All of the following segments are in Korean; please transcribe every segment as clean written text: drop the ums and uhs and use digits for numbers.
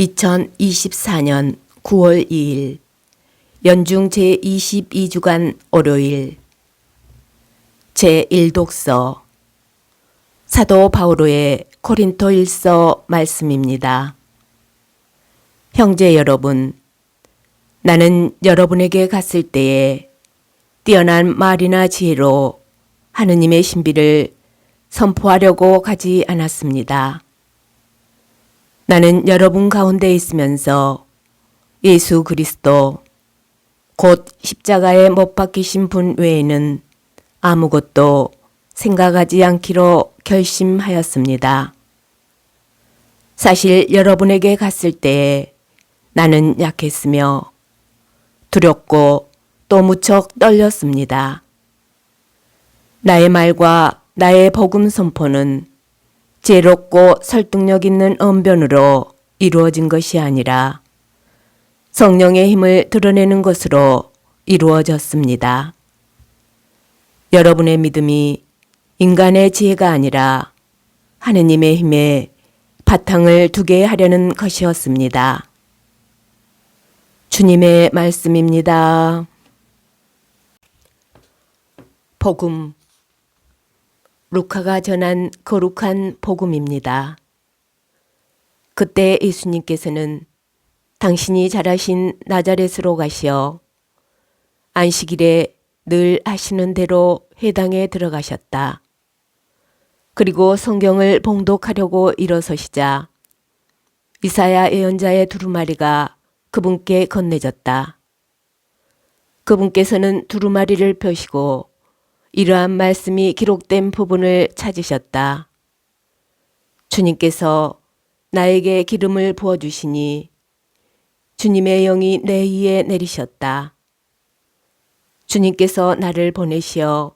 2024년 9월 2일 연중 제22주간 월요일 제1독서 사도 바오로의 고린토일서 말씀입니다. 형제 여러분, 나는 여러분에게 갔을 때에 뛰어난 말이나 지혜로 하느님의 신비를 선포하려고 가지 않았습니다. 나는 여러분 가운데 있으면서 예수 그리스도 곧 십자가에 못 박히신 분 외에는 아무것도 생각하지 않기로 결심하였습니다. 사실 여러분에게 갔을 때에 나는 약했으며 두렵고 또 무척 떨렸습니다. 나의 말과 나의 복음 선포는 지혜롭고 설득력 있는 언변으로 이루어진 것이 아니라 성령의 힘을 드러내는 것으로 이루어졌습니다. 여러분의 믿음이 인간의 지혜가 아니라 하느님의 힘에 바탕을 두게 하려는 것이었습니다. 주님의 말씀입니다. 복음 루카가 전한 거룩한 복음입니다. 그때 예수님께서는 당신이 자라신 나자렛으로 가시어 안식일에 늘 하시는 대로 회당에 들어가셨다. 그리고 성경을 봉독하려고 일어서시자 이사야 예언자의 두루마리가 그분께 건네졌다. 그분께서는 두루마리를 펴시고 이러한 말씀이 기록된 부분을 찾으셨다. 주님께서 나에게 기름을 부어주시니 주님의 영이 내 위에 내리셨다. 주님께서 나를 보내시어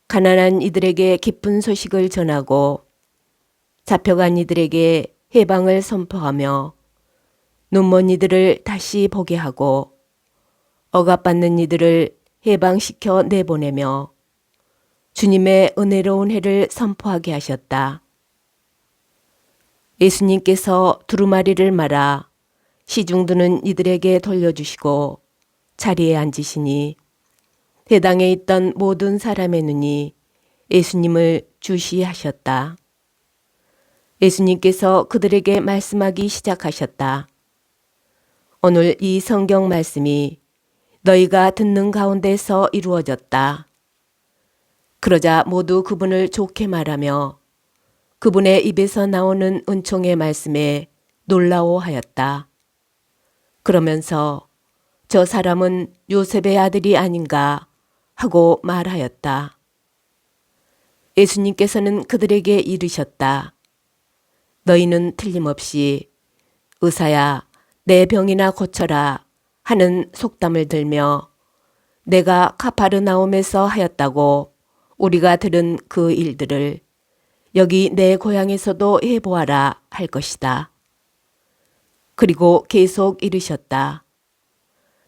가난한 이들에게 기쁜 소식을 전하고 잡혀간 이들에게 해방을 선포하며 눈먼 이들을 다시 보게 하고 억압받는 이들을 해방시켜 내보내며 주님의 은혜로운 해를 선포하게 하셨다. 예수님께서 두루마리를 말아 시중드는 이들에게 돌려주시고 자리에 앉으시니 회당에 있던 모든 사람의 눈이 예수님을 주시하셨다. 예수님께서 그들에게 말씀하기 시작하셨다. 오늘 이 성경 말씀이 너희가 듣는 가운데서 이루어졌다. 그러자 모두 그분을 좋게 말하며 그분의 입에서 나오는 은총의 말씀에 놀라워하였다. 그러면서 저 사람은 요셉의 아들이 아닌가 하고 말하였다. 예수님께서는 그들에게 이르셨다. 너희는 틀림없이 의사야 내 병이나 고쳐라 하는 속담을 들며 내가 카파르나움에서 하였다고 우리가 들은 그 일들을 여기 내 고향에서도 해보아라 할 것이다. 그리고 계속 이르셨다.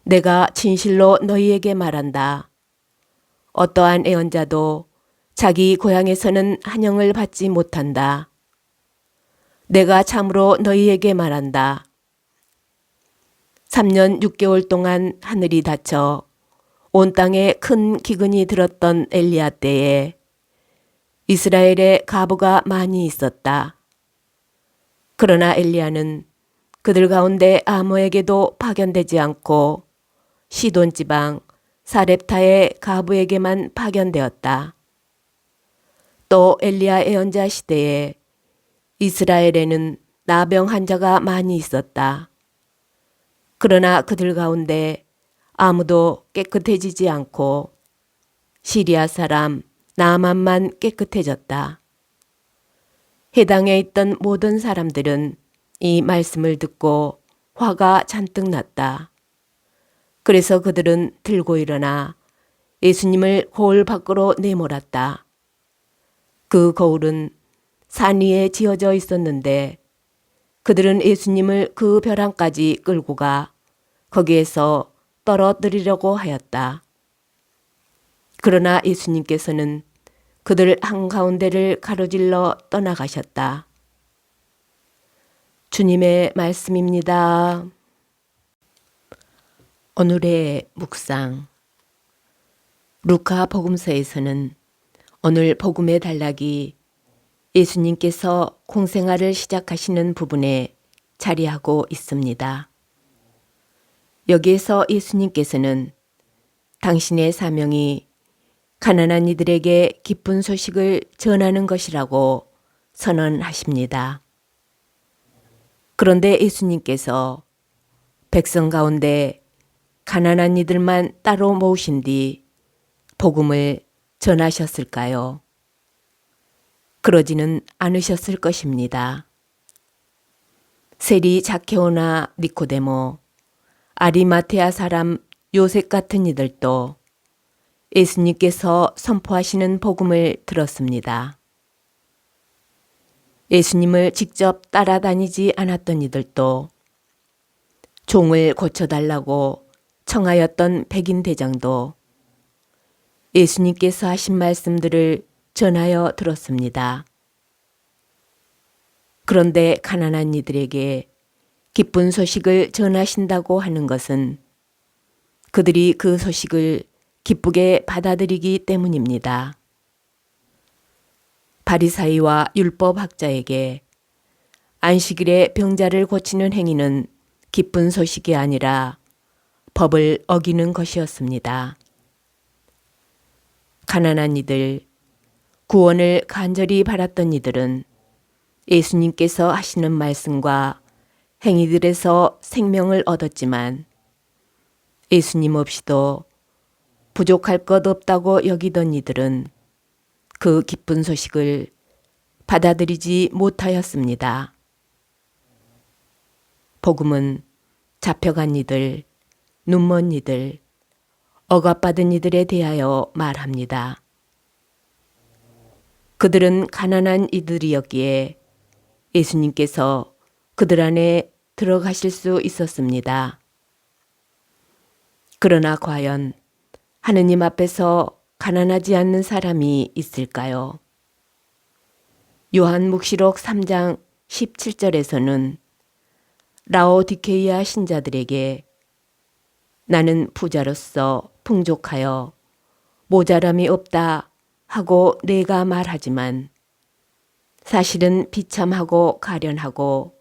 내가 진실로 너희에게 말한다. 어떠한 애언자도 자기 고향에서는 환영을 받지 못한다. 내가 참으로 너희에게 말한다. 3년 6개월 동안 하늘이 닫혀 온 땅에 큰 기근이 들었던 엘리야 때에 이스라엘에 과부가 많이 있었다. 그러나 엘리야는 그들 가운데 아무에게도 파견되지 않고 시돈 지방 사렙타의 과부에게만 파견되었다. 또 엘리야 예언자 시대에 이스라엘에는 나병 환자가 많이 있었다. 그러나 그들 가운데 아무도 깨끗해지지 않고 시리아 사람 나만만 깨끗해졌다. 해당에 있던 모든 사람들은 이 말씀을 듣고 화가 잔뜩 났다. 그래서 그들은 들고 일어나 예수님을 거울 밖으로 내몰았다. 그 거울은 산 위에 지어져 있었는데 그들은 예수님을 그 벼랑까지 끌고 가 거기에서 떨어뜨리려고 하였다. 그러나 예수님께서는 그들 한가운데를 가로질러 떠나가셨다. 주님의 말씀입니다. 오늘의 묵상. 루카 복음서에서는 오늘 복음의 단락이 예수님께서 공생활을 시작하시는 부분에 자리하고 있습니다. 여기에서 예수님께서는 당신의 사명이 가난한 이들에게 기쁜 소식을 전하는 것이라고 선언하십니다. 그런데 예수님께서 백성 가운데 가난한 이들만 따로 모으신 뒤 복음을 전하셨을까요? 그러지는 않으셨을 것입니다. 세리 자케오나 니코데모, 아리마테아 사람 요셉 같은 이들도 예수님께서 선포하시는 복음을 들었습니다. 예수님을 직접 따라다니지 않았던 이들도, 종을 고쳐달라고 청하였던 백인 대장도 예수님께서 하신 말씀들을 전하여 들었습니다. 그런데 가난한 이들에게 기쁜 소식을 전하신다고 하는 것은 그들이 그 소식을 기쁘게 받아들이기 때문입니다. 바리사이와 율법학자에게 안식일에 병자를 고치는 행위는 기쁜 소식이 아니라 법을 어기는 것이었습니다. 가난한 이들, 구원을 간절히 바랐던 이들은 예수님께서 하시는 말씀과 행위들에서 생명을 얻었지만 예수님 없이도 부족할 것 없다고 여기던 이들은 그 기쁜 소식을 받아들이지 못하였습니다. 복음은 잡혀간 이들, 눈먼 이들, 억압받은 이들에 대하여 말합니다. 그들은 가난한 이들이었기에 예수님께서 그들 안에 들어가실 수 있었습니다. 그러나 과연 하느님 앞에서 가난하지 않는 사람이 있을까요? 요한묵시록 3장 17절에서는 라오디케이아 신자들에게 나는 부자로서 풍족하여 모자람이 없다 하고 내가 말하지만 사실은 비참하고 가련하고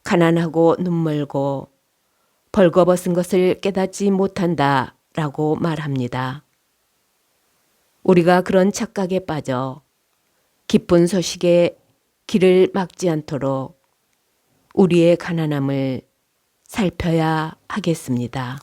가난하고 눈멀고 벌거벗은 것을 깨닫지 못한다 라고 말합니다. 우리가 그런 착각에 빠져 기쁜 소식에 길을 막지 않도록 우리의 가난함을 살펴야 하겠습니다.